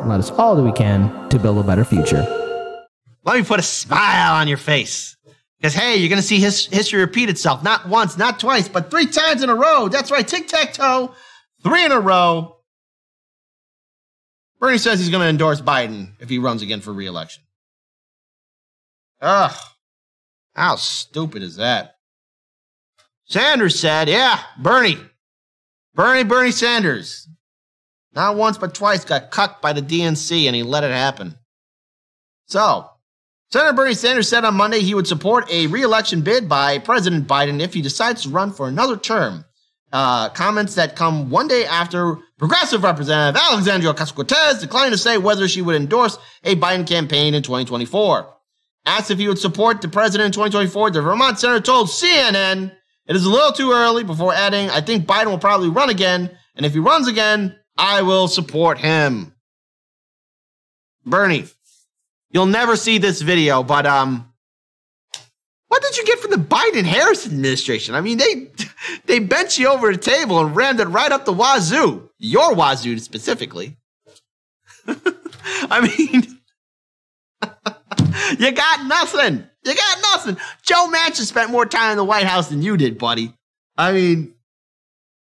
and let us all do what we can to build a better future. Let me put a smile on your face. Because, hey, you're going to see history repeat itself. Not once, not twice, but 3 times in a row. That's right, tic-tac-toe. 3 in a row. Bernie says he's going to endorse Biden if he runs again for re-election. Ugh. How stupid is that? Sanders said, yeah, Bernie Sanders. Not once but twice got cucked by the DNC and he let it happen. So, Senator Bernie Sanders said on Monday he would support a re-election bid by President Biden if he decides to run for another term. Comments that come one day after Progressive Representative Alexandria Ocasio-Cortez declined to say whether she would endorse a Biden campaign in 2024. Asked if he would support the president in 2024, the Vermont senator told CNN it is a little too early, before adding, I think Biden will probably run again, and if he runs again, I will support him. Bernie, you'll never see this video, but what did you get from the Biden-Harris administration? I mean, they bent you over the table and rammed it right up the wazoo. Your wazoo specifically. I mean, you got nothing. You got nothing. Joe Manchin spent more time in the White House than you did, buddy. I mean,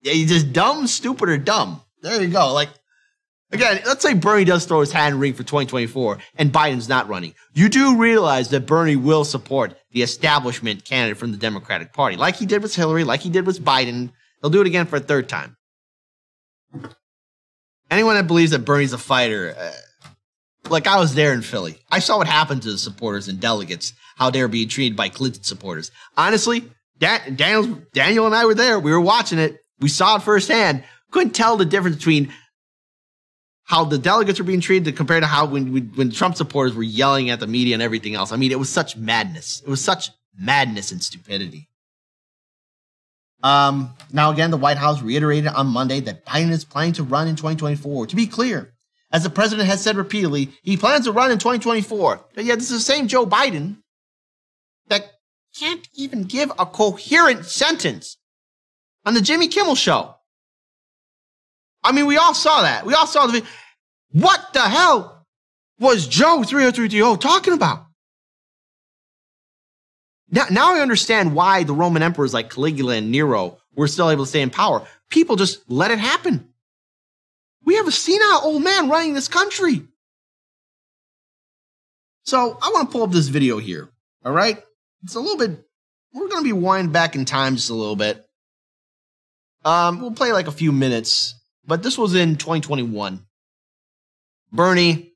yeah, you just dumb, stupid, or dumb. There you go. Like, again, let's say Bernie does throw his hat in the ring for 2024 and Biden's not running. You do realize that Bernie will support the establishment candidate from the Democratic Party, like he did with Hillary, like he did with Biden. He'll do it again for a 3rd time. Anyone that believes that Bernie's a fighter, like I was there in Philly. I saw what happened to the supporters and delegates, how they were being treated by Clinton supporters. Honestly, Daniel and I were there. We were watching it. We saw it firsthand. Couldn't tell the difference between how the delegates were being treated compared to how when Trump supporters were yelling at the media and everything else. I mean, it was such madness. It was such madness and stupidity. Now, again, the White House reiterated on Monday that Biden is planning to run in 2024. To be clear, as the president has said repeatedly, he plans to run in 2024. But yet, this is the same Joe Biden that can't even give a coherent sentence on the Jimmy Kimmel show. I mean, we all saw that. We all saw the video. What the hell was Joe 30330 talking about? Now I understand why the Roman emperors like Caligula and Nero were still able to stay in power. People just let it happen. We have a senile old man running this country. So I want to pull up this video here. All right. It's a little bit, we're going to be winding back in time just a little bit. We'll play like a few minutes, but this was in 2021. Bernie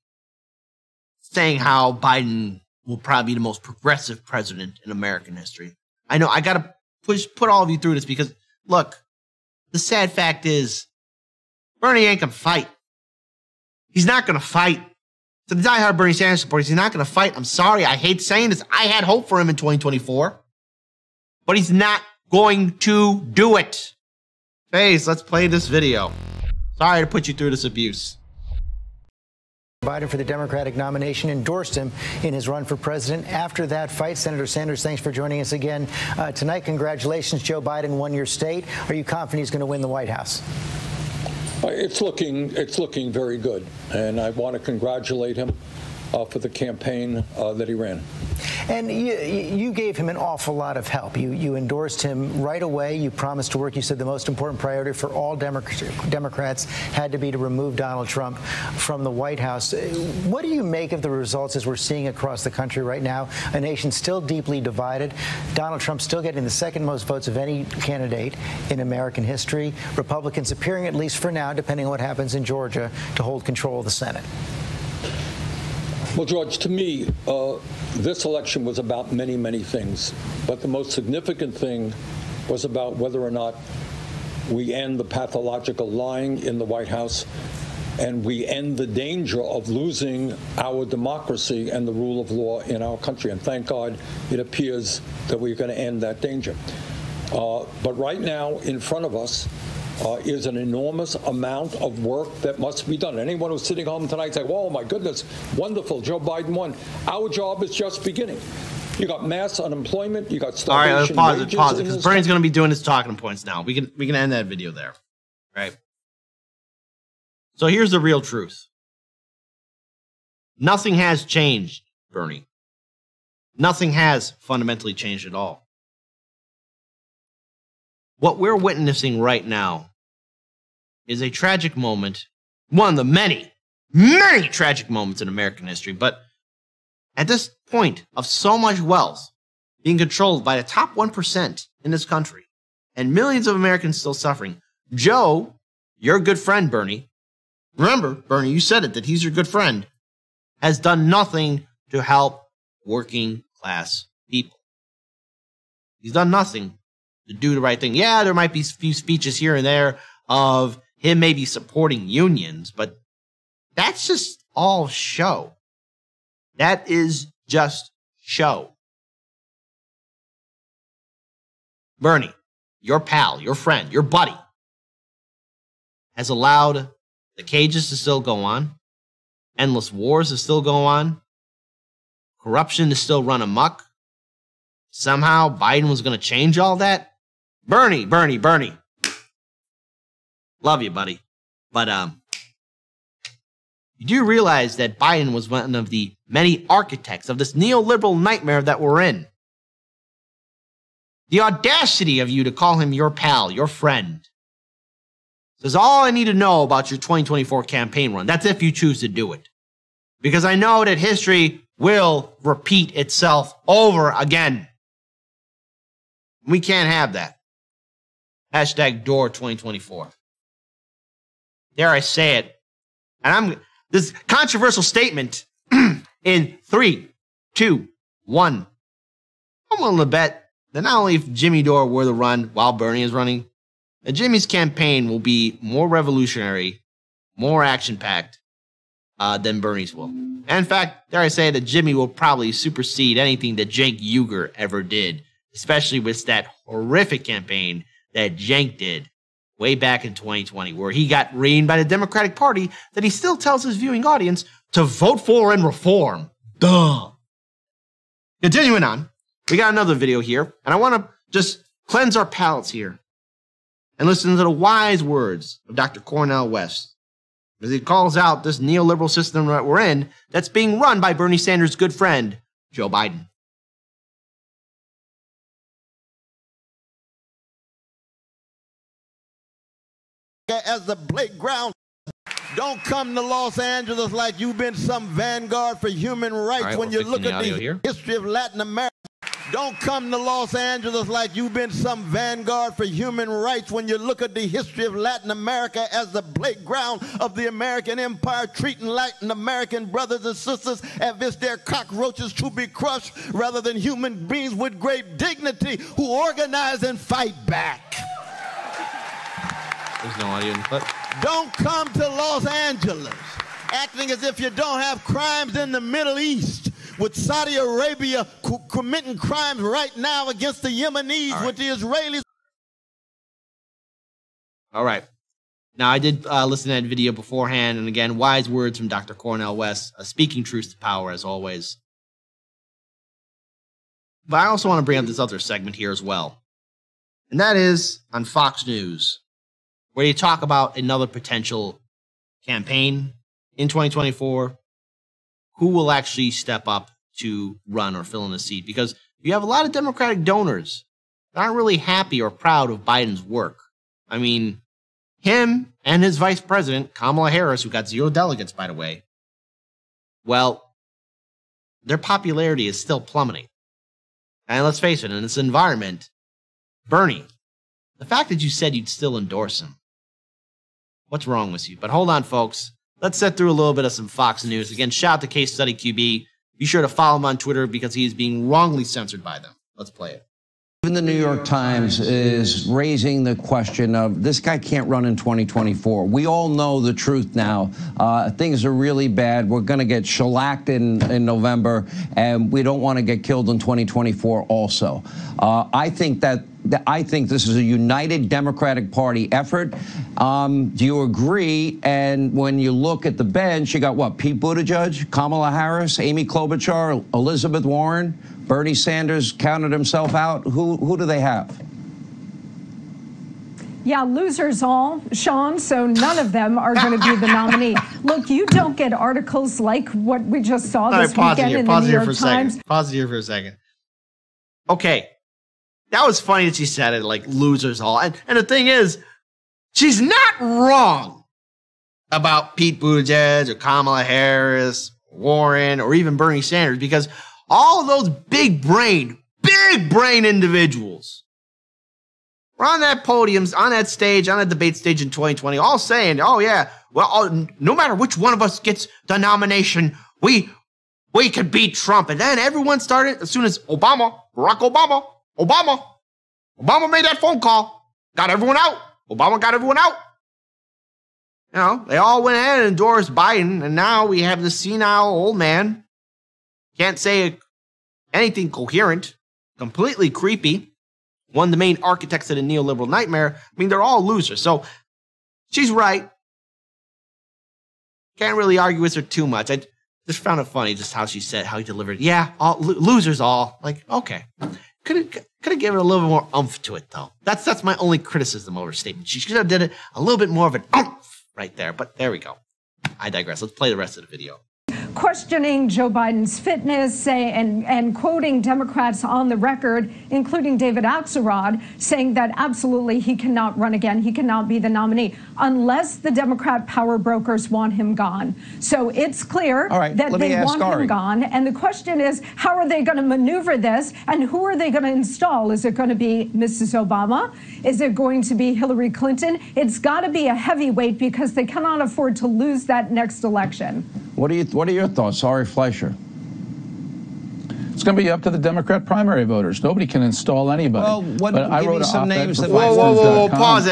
saying how Biden will probably be the most progressive president in American history. I know I got to put all of you through this because, look, the sad fact is Bernie ain't going to fight. He's not going to fight. To the diehard Bernie Sanders supporters, he's not going to fight. I'm sorry. I hate saying this. I had hope for him in 2024. But he's not going to do it. Face, let's play this video. Sorry to put you through this abuse. Biden for the Democratic nomination endorsed him in his run for president. After that fight, Senator Sanders, thanks for joining us again tonight. Congratulations, Joe Biden won your state. Are you confident he's going to win the White House? It's looking very good, and I want to congratulate him for the campaign that he ran. And you gave him an awful lot of help. You endorsed him right away. You promised to work. You said the most important priority for all Democrats had to be to remove Donald Trump from the White House. What do you make of the results as we're seeing across the country right now? A nation still deeply divided. Donald Trump still getting the second most votes of any candidate in American history. Republicans appearing, at least for now, depending on what happens in Georgia, to hold control of the Senate. Well, George, to me, this election was about many, many things. But the most significant thing was about whether or not we end the pathological lying in the White House and we end the danger of losing our democracy and the rule of law in our country. And thank God it appears that we're going to end that danger. But right now, in front of us, is an enormous amount of work that must be done. Anyone who's sitting home tonight saying, "Oh my goodness, wonderful, Joe Biden won." Our job is just beginning. You got mass unemployment. You got starvation. All right, let's pause it, because Bernie's going to be doing his talking points now. We can end that video there, right? So here's the real truth. Nothing has changed, Bernie. Nothing has fundamentally changed at all. What we're witnessing right now is a tragic moment, one of the many, many tragic moments in American history, but at this point of so much wealth being controlled by the top 1% in this country, and millions of Americans still suffering, Joe, your good friend, Bernie, remember, Bernie, you said it, that he's your good friend, has done nothing to help working class people. He's done nothing to do the right thing. Yeah, there might be a few speeches here and there of him maybe supporting unions, but that's just all show. That is just show. Bernie, your pal, your friend, your buddy, has allowed the cages to still go on, endless wars to still go on, corruption to still run amok. Somehow Biden was going to change all that. Bernie. Love you, buddy. But you do realize that Biden was one of the many architects of this neoliberal nightmare that we're in. The audacity of you to call him your pal, your friend. This is all I need to know about your 2024 campaign run. That's if you choose to do it. Because I know that history will repeat itself over again. We can't have that. Hashtag Door 2024. Dare I say it. And this controversial statement in 3, 2, 1. I'm willing to bet that not only if Jimmy Dore were to run while Bernie is running, that Jimmy's campaign will be more revolutionary, more action-packed than Bernie's will. And in fact, dare I say that Jimmy will probably supersede anything that Cenk Uygur ever did, especially with that horrific campaign that Cenk did way back in 2020, where he got reamed by the Democratic Party that he still tells his viewing audience to vote for and reform. Duh. Continuing on, we got another video here, and I want to just cleanse our palates here and listen to the wise words of Dr. Cornel West as he calls out this neoliberal system that we're in that's being run by Bernie Sanders' good friend, Joe Biden. As the playground, don't come to Los Angeles like you've been some vanguard for human rights. Right, when you look at the here. history of Latin America. Don't come to Los Angeles like you've been some vanguard for human rights. When you look at the history of Latin America as the playground of the American empire, treating Latin American brothers and sisters as if they're cockroaches to be crushed rather than human beings with great dignity who organize and fight back. There's no audio input. Don't come to Los Angeles acting as if you don't have crimes in the Middle East, with Saudi Arabia committing crimes right now against the Yemenis, with the Israelis. All right. Now, I did listen to that video beforehand, and again, wise words from Dr. Cornel West, speaking truth to power, as always. But I also want to bring up this other segment here as well, and that is on Fox News, where you talk about another potential campaign in 2024, who will actually step up to run or fill in a seat. Because you have a lot of Democratic donors that aren't really happy or proud of Biden's work. I mean, him and his vice president, Kamala Harris, who got 0 delegates, by the way, well, their popularity is still plummeting. And let's face it, in this environment, Bernie, the fact that you said you'd still endorse him, what's wrong with you? But hold on, folks. Let's set through a little bit of some Fox News. Again, shout out to Case Study QB. Be sure to follow him on Twitter because he is being wrongly censored by them. Let's play it. Even the New York Times is raising the question of this guy can't run in 2024. We all know the truth now. Things are really bad. We're going to get shellacked in November, and we don't want to get killed in 2024 also. I think this is a united Democratic Party effort. Do you agree? And when you look at the bench, you got what? Pete Buttigieg, Kamala Harris, Amy Klobuchar, Elizabeth Warren, Bernie Sanders counted himself out. Who do they have? Yeah, losers all, Sean, so none of them are going to be the nominee. Look, you don't get articles like what we just saw this weekend in the New York Times. Pause here for a second. Okay, that was funny that she said it, like losers all. And the thing is, she's not wrong about Pete Buttigieg or Kamala Harris, Warren, or even Bernie Sanders, because all of those big brain individuals were on that podium, on that stage, on that debate stage in 2020, all saying, oh yeah, well, no matter which one of us gets the nomination, we could beat Trump. And then everyone started, as soon as Barack Obama made that phone call, got everyone out. Obama got everyone out. You know, they all went ahead and endorsed Biden, and now we have this senile old man, can't say anything coherent, completely creepy, one of the main architects of the neoliberal nightmare. I mean, they're all losers. So she's right. Can't really argue with her too much. I just found it funny just how she said, how he delivered. Yeah, all losers all. Like, okay. Could have given it a little bit more oomph to it, though. That's my only criticism of her statement. She should have did it a little bit more of an oomph right there. But there we go. I digress. Let's play the rest of the video. Questioning Joe Biden's fitness and quoting Democrats on the record, including David Axelrod, saying that absolutely he cannot run again. He cannot be the nominee unless the Democrat power brokers want him gone. So it's clear that they want him gone. And the question is, how are they going to maneuver this? And who are they going to install? Is it going to be Mrs. Obama? Is it going to be Hillary Clinton? It's got to be a heavyweight because they cannot afford to lose that next election. What are your thoughts, Ari Fleischer? It's going to be up to the Democrat primary voters. Nobody can install anybody. Well, give me some names that whoa, pause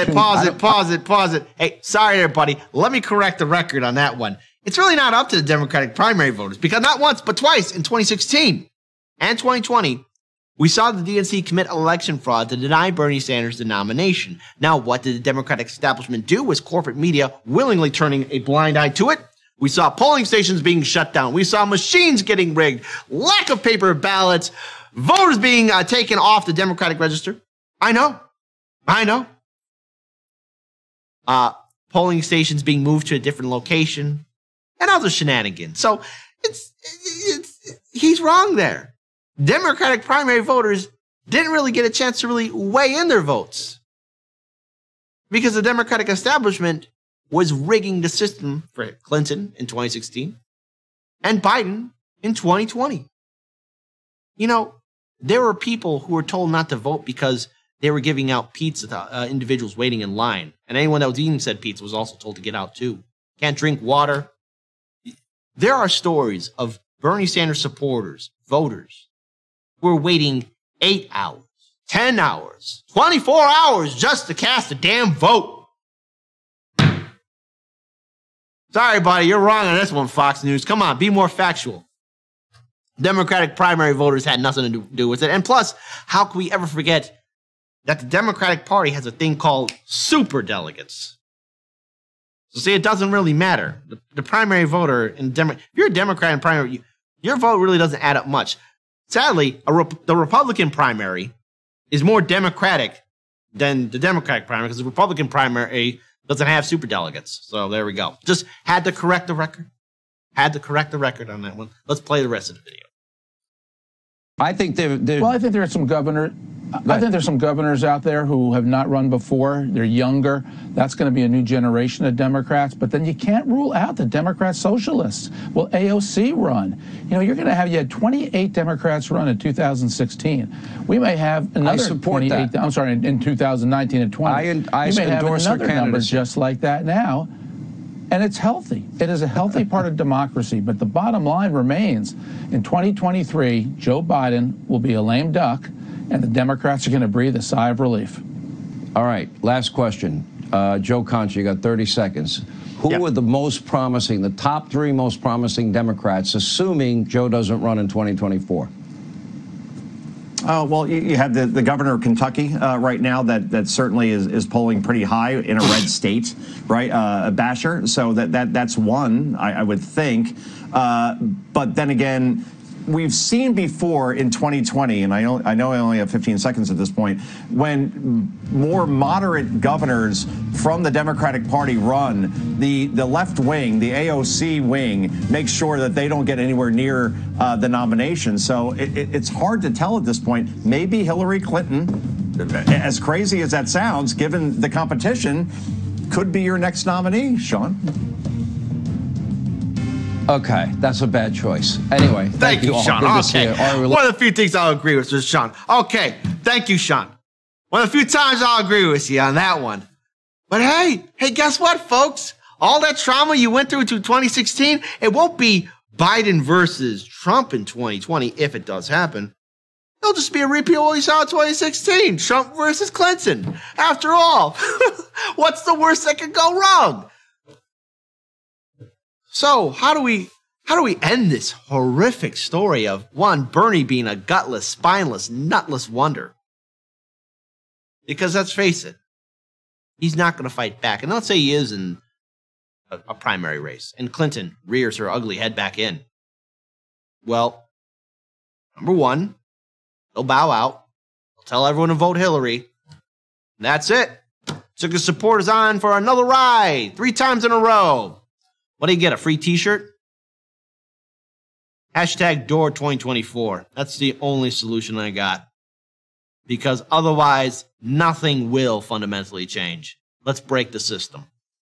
it. Hey, sorry there, buddy. Let me correct the record on that one. It's really not up to the Democratic primary voters, because not once, but twice in 2016 and 2020, we saw the DNC commit election fraud to deny Bernie Sanders the nomination. Now, what did the Democratic establishment do? Was corporate media willingly turning a blind eye to it? We saw polling stations being shut down. We saw machines getting rigged, lack of paper ballots, voters being taken off the Democratic register. I know. Polling stations being moved to a different location and other shenanigans. So he's wrong there. Democratic primary voters didn't really get a chance to really weigh in their votes because the Democratic establishment was rigging the system for Clinton in 2016 and Biden in 2020. You know, there were people who were told not to vote because they were giving out pizza to individuals waiting in line. And anyone that was eating said pizza was also told to get out too. Can't drink water. There are stories of Bernie Sanders supporters, voters, who were waiting 8 hours, 10 hours, 24 hours just to cast a damn vote. Sorry, buddy, you're wrong on this one, Fox News. Come on, be more factual. Democratic primary voters had nothing to do with it. And plus, how can we ever forget that the Democratic Party has a thing called superdelegates? So see, it doesn't really matter. The primary voter, if you're a Democrat in primary, your vote really doesn't add up much. Sadly, the Republican primary is more Democratic than the Democratic primary because the Republican primary doesn't have superdelegates. So there we go. Just had to correct the record. Had to correct the record on that one. Let's play the rest of the video. I think I think there are some governors. I think there's some governors out there who have not run before. They're younger. That's going to be a new generation of Democrats. But then you can't rule out the Democrat socialists. Will AOC run? You know, you had 28 Democrats run in 2016. We may have another 28. I'm sorry, in 2019 and 20. I may have endorse another her number just like that now. And it's healthy. It is a healthy part of democracy. But the bottom line remains, in 2023, Joe Biden will be a lame duck, and the Democrats are going to breathe a sigh of relief. All right, last question. Joe Concha, you got 30 seconds. Who are the most promising, the top 3 most promising Democrats, assuming Joe doesn't run in 2024? Well, you have the governor of Kentucky right now that certainly is polling pretty high in a red state, right? Basher. So that's one, I would think. But then again, we've seen before in 2020, and I know I only have 15 seconds at this point, when more moderate governors from the Democratic Party run, the left wing, the AOC wing, makes sure that they don't get anywhere near the nomination. So it's hard to tell at this point. Maybe Hillary Clinton, as crazy as that sounds, given the competition, could be your next nominee, Sean. Okay, that's a bad choice. Anyway, thank you, Sean. Okay. One of the few things I'll agree with is Sean. Okay, thank you, Sean. One of the few times I'll agree with you on that one. But hey, guess what, folks? All that trauma you went through to 2016, it won't be Biden versus Trump in 2020, if it does happen. It'll just be a repeat of what we saw in 2016, Trump versus Clinton. After all, what's the worst that could go wrong? So how do we end this horrific story of, one, Bernie being a gutless, spineless, nutless wonder? Because let's face it, he's not going to fight back. And let's say he is in a primary race, and Clinton rears her ugly head back in. Well, number one, he'll bow out. He'll tell everyone to vote Hillary. And that's it. Took his supporters on for another ride, 3 times in a row. What do you get, a free t-shirt? Hashtag Door 2024. That's the only solution I got. Because otherwise, nothing will fundamentally change. Let's break the system.